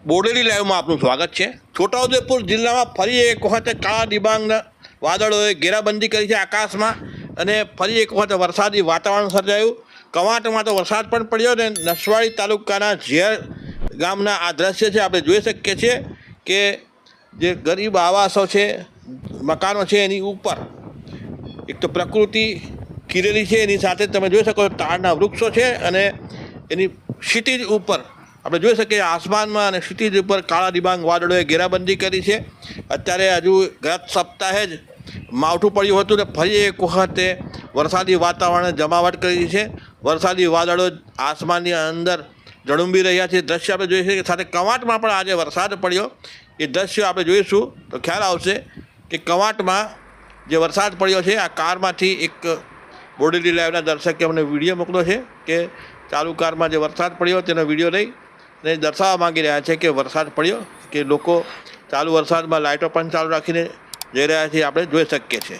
બોડેલી લાઈવમાં આપનું સ્વાગત છે। છોટાઉદેપુર જિલ્લામાં ફરી એક વખત કાળા ડિબાંગના વાદળોએ ઘેરાબંધી કરી છે આકાશમાં, અને ફરી એક વખત વરસાદી વાતાવરણ સર્જાયું। કવાંટમાં તો વરસાદ પણ પડ્યો ને નસવાડી તાલુકાના ઝેર ગામના આ દ્રશ્ય છે આપણે જોઈ શકીએ છીએ કે જે ગરીબ આવાસો છે, મકાનો છે, એની ઉપર એક તો પ્રકૃતિ ખીલેલી છે, એની સાથે તમે જોઈ શકો તાડના વૃક્ષો છે, અને એની ક્ષિતિજ ઉપર આપણે જોઈ શકીએ આસમાનમાં અને ક્ષિતિજ ઉપર કાળા ડિબાંગ વાદળોએ ઘેરાબંધી કરી છે। અત્યારે હજુ ગત સપ્તાહે જ માવઠું પડ્યું હતું ને ફરી એક વખતે વરસાદી વાતાવરણે જમાવટ કરી છે। વરસાદી વાદળો આસમાનની અંદર ઝળુંબી રહ્યા છે, દ્રશ્ય આપણે જોઈ શકીએ। સાથે કવાંટમાં પણ આજે વરસાદ પડ્યો, એ દ્રશ્ય આપણે જોઈશું તો ખ્યાલ આવશે કે કવાંટમાં જે વરસાદ પડ્યો છે। આ કારમાંથી એક બોડેલી લાઈવના દર્શકે અમને વિડીયો મોકલ્યો છે કે ચાલુ કારમાં જે વરસાદ પડ્યો તેનો વિડીયો લઈ ને દર્શાવવા માગી રહ્યા છે કે વરસાદ પડ્યો, કે લોકો ચાલુ વરસાદમાં લાઇટો પણ ચાલુ રાખીને જઈ રહ્યા છે, આપણે જોઈ શકીએ છીએ।